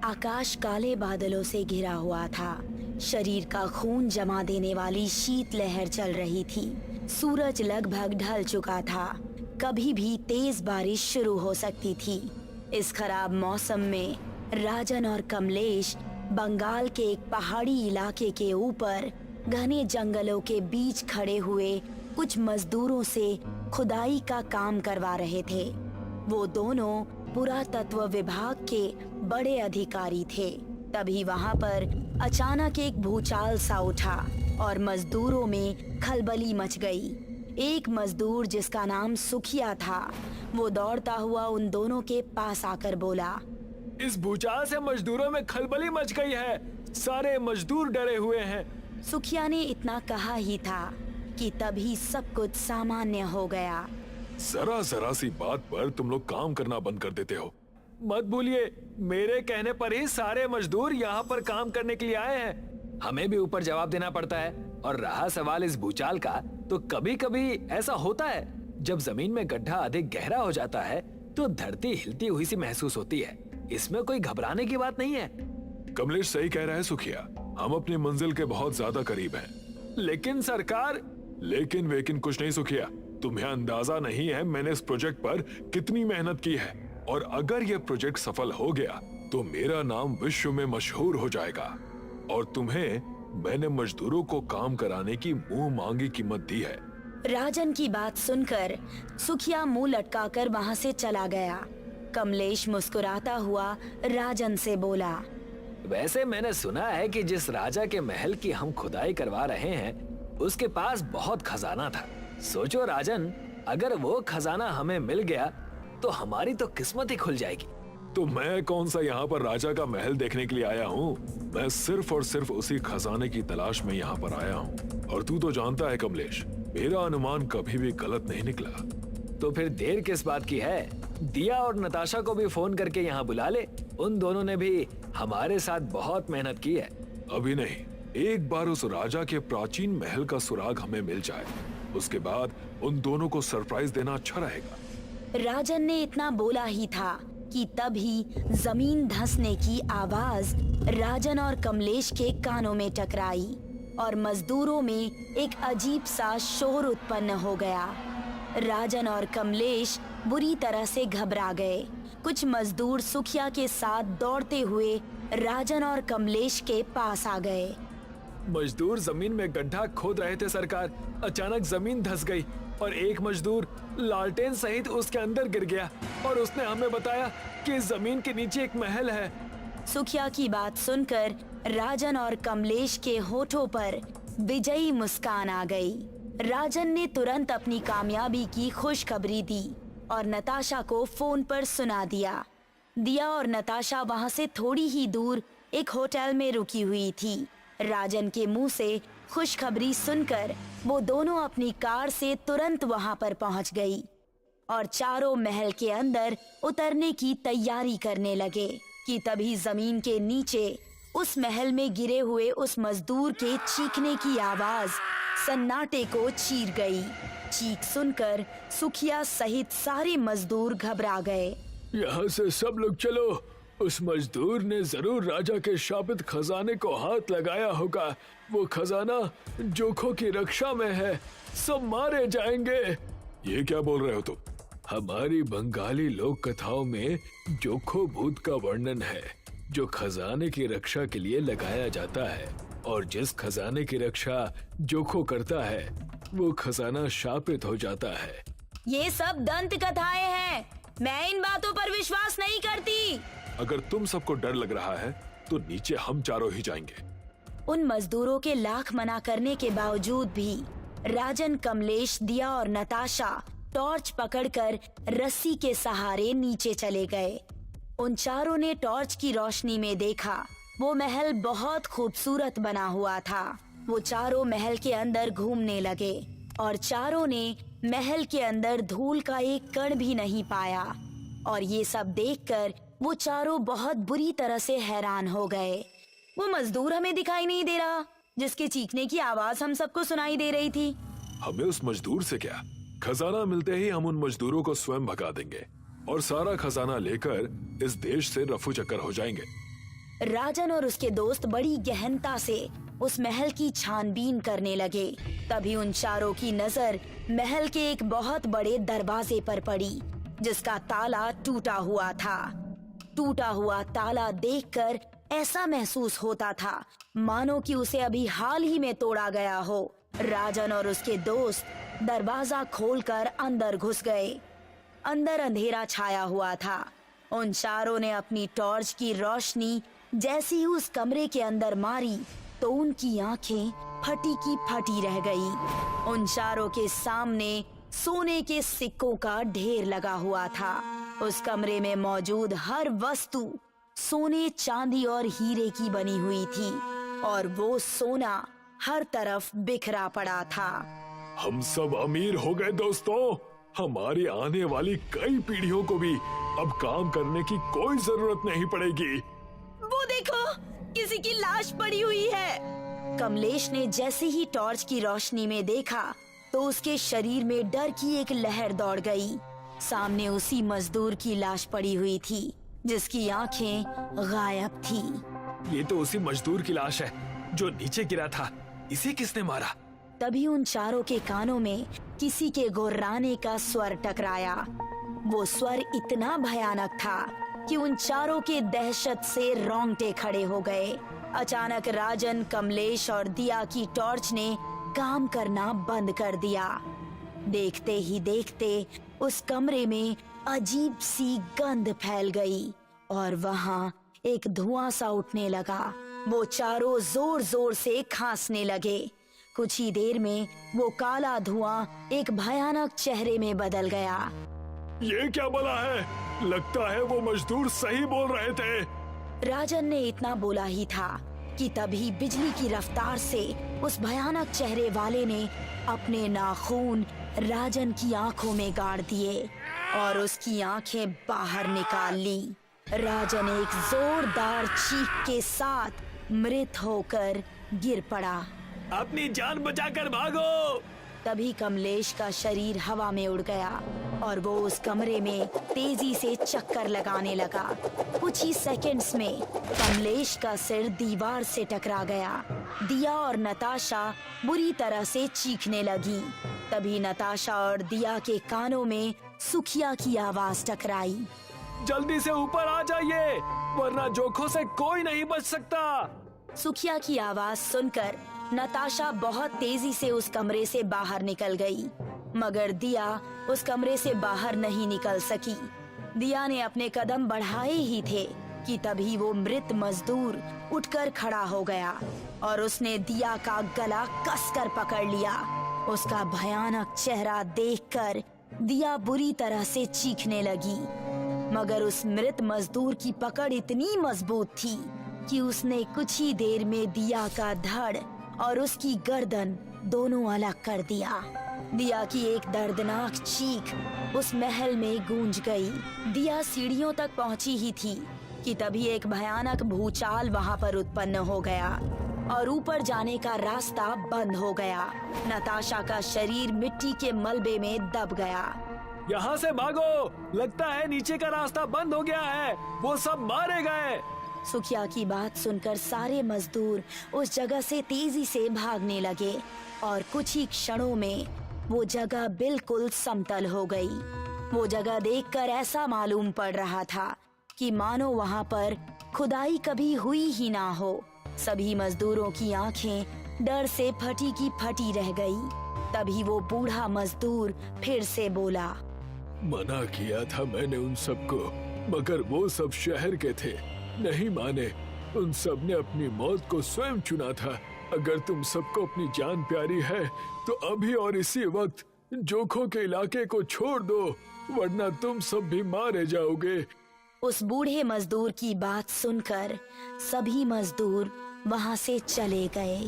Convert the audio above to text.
आकाश काले बादलों से घिरा हुआ था। शरीर का खून जमा देने वाली शीत लहर चल रही थी। सूरज लगभग ढल चुका था। कभी भी तेज बारिश शुरू हो सकती थी। इस खराब मौसम में राजन और कमलेश बंगाल के एक पहाड़ी इलाके के ऊपर घने जंगलों के बीच खड़े हुए कुछ मजदूरों से खुदाई का काम करवा रहे थे। वो दोनों पुरातत्व विभाग के बड़े अधिकारी थे। तभी वहां पर अचानक एक भूचाल सा उठा और मजदूरों में खलबली मच गई। एक मजदूर जिसका नाम सुखिया था, वो दौड़ता हुआ उन दोनों के पास आकर बोला, इस भूचाल से मजदूरों में खलबली मच गई है। सारे मजदूर डरे हुए हैं। सुखिया ने इतना कहा ही था कि तभी सब कुछ सामान्य हो गया। जरा सी बात पर तुम लोग काम करना बंद कर देते हो। मत भूलिए, मेरे कहने पर ही सारे मजदूर यहाँ पर काम करने के लिए आए हैं। हमें भी ऊपर जवाब देना पड़ता है। और रहा सवाल इस भूचाल का, तो कभी कभी ऐसा होता है, जब जमीन में गड्ढा अधिक गहरा हो जाता है तो धरती हिलती हुई सी महसूस होती है। इसमें कोई घबराने की बात नहीं है। कमलेश सही कह रहा है सुखिया, हम अपनी मंजिल के बहुत ज्यादा करीब हैं। लेकिन सरकार। लेकिन वेकिन कुछ नहीं सुखिया, तुम्हें अंदाजा नहीं है मैंने इस प्रोजेक्ट पर कितनी मेहनत की है। और अगर यह प्रोजेक्ट सफल हो गया तो मेरा नाम विश्व में मशहूर हो जाएगा। और तुम्हें मैंने मजदूरों को काम कराने की मुंह मांगी कीमत दी है। राजन की बात सुनकर सुखिया मुंह लटकाकर वहां से चला गया। कमलेश मुस्कुराता हुआ राजन से बोला, वैसे मैंने सुना है कि जिस राजा के महल की हम खुदाई करवा रहे हैं उसके पास बहुत खजाना था। सोचो राजन, अगर वो खजाना हमें मिल गया तो हमारी तो किस्मत ही खुल जाएगी। तो मैं कौन सा यहाँ पर राजा का महल देखने के लिए आया हूँ। मैं सिर्फ और सिर्फ उसी खजाने की तलाश में यहाँ पर आया हूँ। और तू तो जानता है कमलेश, मेरा अनुमान कभी भी गलत नहीं निकला। तो फिर देर किस बात की है? दिया और नताशा को भी फोन करके यहाँ बुला ले। उन दोनों ने भी हमारे साथ बहुत मेहनत की है। अभी नहीं, एक बार उस राजा के प्राचीन महल का सुराग हमें मिल जाए, उसके बाद उन दोनों को सरप्राइज देना अच्छा रहेगा। राजन ने इतना बोला ही था कि तभी जमीन धंसने की आवाज राजन और कमलेश के कानों में टकराई और मजदूरों में एक अजीब सा शोर उत्पन्न हो गया। राजन और कमलेश बुरी तरह से घबरा गए। कुछ मजदूर सुखिया के साथ दौड़ते हुए राजन और कमलेश के पास आ गए। मजदूर जमीन में गड्ढा खोद रहे थे सरकार। अचानक जमीन धंस गई और एक मजदूर लालटेन सहित उसके अंदर गिर गया और उसने हमें बताया कि जमीन के नीचे एक महल है। सुखिया की बात सुनकर राजन और कमलेश के होठों पर विजयी मुस्कान आ गई। राजन ने तुरंत अपनी कामयाबी की खुशखबरी दी और नताशा को फोन पर सुना दिया। दिया और नताशा वहां से थोड़ी ही दूर एक होटल में रुकी हुई थी। राजन के मुंह से खुशखबरी सुनकर वो दोनों अपनी कार से तुरंत वहां पर पहुंच गई और चारों महल के अंदर उतरने की तैयारी करने लगे कि तभी जमीन के नीचे उस महल में गिरे हुए उस मजदूर के चीखने की आवाज सन्नाटे को चीर गई। चीख सुनकर सुखिया सहित सारे मजदूर घबरा गए। यहाँ से सब लोग चलो, उस मजदूर ने जरूर राजा के शापित खजाने को हाथ लगाया होगा। वो खजाना जोखों की रक्षा में है, सब मारे जाएंगे। ये क्या बोल रहे हो तुम? हमारी बंगाली लोक कथाओं में जोखो भूत का वर्णन है जो खजाने की रक्षा के लिए लगाया जाता है, और जिस खजाने की रक्षा जोखो करता है वो खजाना शापित हो जाता है। ये सब दंत कथाएं हैं, मैं इन बातों पर विश्वास नहीं करती। अगर तुम सबको डर लग रहा है तो नीचे हम चारों ही जाएंगे। उन मजदूरों के लाख मना करने के बावजूद भी राजन, कमलेश, दिया और नताशा टॉर्च पकड़कर रस्सी के सहारे नीचे चले गए। उन चारों ने टॉर्च की रोशनी में देखा वो महल बहुत खूबसूरत बना हुआ था। वो चारों महल के अंदर घूमने लगे और चारों ने महल के अंदर धूल का एक कण भी नहीं पाया। और ये सब देखकर वो चारों बहुत बुरी तरह से हैरान हो गए। वो मजदूर हमें दिखाई नहीं दे रहा जिसके चीखने की आवाज हम सबको सुनाई दे रही थी। हमें उस मजदूर से क्या, खजाना मिलते ही हम उन मजदूरों को स्वयं भगा देंगे और सारा खजाना लेकर इस देश से रफू चक्कर हो जाएंगे। राजन और उसके दोस्त बड़ी गहनता से उस महल की छानबीन करने लगे। तभी उन चारों की नजर महल के एक बहुत बड़े दरवाजे पर पड़ी, जिसका ताला टूटा हुआ था। टूटा हुआ ताला देखकर ऐसा महसूस होता था मानो कि उसे अभी हाल ही में तोड़ा गया हो। राजन और उसके दोस्त दरवाजा खोलकर अंदर घुस गए। अंदर अंधेरा छाया हुआ था। उन चारों ने अपनी टॉर्च की रोशनी जैसे ही उस कमरे के अंदर मारी तो उनकी आंखें फटी की फटी रह गई। उन चारों के सामने सोने के सिक्कों का ढेर लगा हुआ था। उस कमरे में मौजूद हर वस्तु सोने, चांदी और हीरे की बनी हुई थी और वो सोना हर तरफ बिखरा पड़ा था। हम सब अमीर हो गए दोस्तों। हमारी आने वाली कई पीढ़ियों को भी अब काम करने की कोई जरूरत नहीं पड़ेगी। वो देखो, किसी की लाश पड़ी हुई है। कमलेश ने जैसे ही टॉर्च की रोशनी में देखा तो उसके शरीर में डर की एक लहर दौड़ गई। सामने उसी मजदूर की लाश पड़ी हुई थी जिसकी आंखें गायब थी। ये तो उसी मजदूर की लाश है जो नीचे गिरा था। इसे किसने मारा? तभी उन चारों के कानों में किसी के गुर्राने का स्वर टकराया। वो स्वर इतना भयानक था कि उन चारों के दहशत से रोंगटे खड़े हो गए। अचानक राजन, कमलेश और दिया की टॉर्च ने काम करना बंद कर दिया। देखते ही देखते उस कमरे में अजीब सी गंध फैल गई और वहाँ एक धुआं सा उठने लगा। वो चारों जोर जोर से खांसने लगे। कुछ ही देर में वो काला धुआं एक भयानक चेहरे में बदल गया। ये क्या बला है? लगता है वो मजदूर सही बोल रहे थे। राजन ने इतना बोला ही था कि तभी बिजली की रफ्तार से उस भयानक चेहरे वाले ने अपने नाखून राजन की आंखों में गाड़ दिए और उसकी आंखें बाहर निकाल ली। राजन एक जोरदार चीख के साथ मृत होकर गिर पड़ा। अपनी जान बचाकर भागो! तभी कमलेश का शरीर हवा में उड़ गया और वो उस कमरे में तेजी से चक्कर लगाने लगा। कुछ ही सेकंड्स में कमलेश का सिर दीवार से टकरा गया। दिया और नताशा बुरी तरह से चीखने लगी। तभी नताशा और दिया के कानों में सुखिया की आवाज टकराई। जल्दी से ऊपर आ जाइए, वरना जोखों से कोई नहीं बच सकता। सुखिया की आवाज सुनकर नताशा बहुत तेजी से उस कमरे से बाहर निकल गई, मगर दिया उस कमरे से बाहर नहीं निकल सकी। दिया ने अपने कदम बढ़ाए ही थे कि तभी वो मृत मजदूर उठकर खड़ा हो गया और उसने दिया का गला कसकर पकड़ लिया। उसका भयानक चेहरा देखकर दिया बुरी तरह से चीखने लगी, मगर उस मृत मजदूर की पकड़ इतनी मजबूत थी कि उसने कुछ ही देर में दिया का धड़ और उसकी गर्दन दोनों अलग कर दिया। दिया की एक दर्दनाक चीख उस महल में गूंज गई। दिया सीढ़ियों तक पहुंची ही थी कि तभी एक भयानक भूचाल वहां पर उत्पन्न हो गया और ऊपर जाने का रास्ता बंद हो गया। नताशा का शरीर मिट्टी के मलबे में दब गया। यहाँ से भागो, लगता है नीचे का रास्ता बंद हो गया है, वो सब मारे गए। सुखिया की बात सुनकर सारे मजदूर उस जगह से तेजी से भागने लगे और कुछ ही क्षणों में वो जगह बिल्कुल समतल हो गई। वो जगह देखकर ऐसा मालूम पड़ रहा था कि मानो वहाँ पर खुदाई कभी हुई ही ना हो। सभी मजदूरों की आंखें डर से फटी की फटी रह गई। तभी वो बूढ़ा मजदूर फिर से बोला, मना किया था मैंने उन सबको, मगर वो सब शहर के थे, नहीं माने। उन सब ने अपनी मौत को स्वयं चुना था। अगर तुम सबको अपनी जान प्यारी है तो अभी और इसी वक्त जोखों के इलाके को छोड़ दो, वरना तुम सब भी मारे जाओगे। उस बूढ़े मजदूर की बात सुनकर सभी मजदूर वहां से चले गए।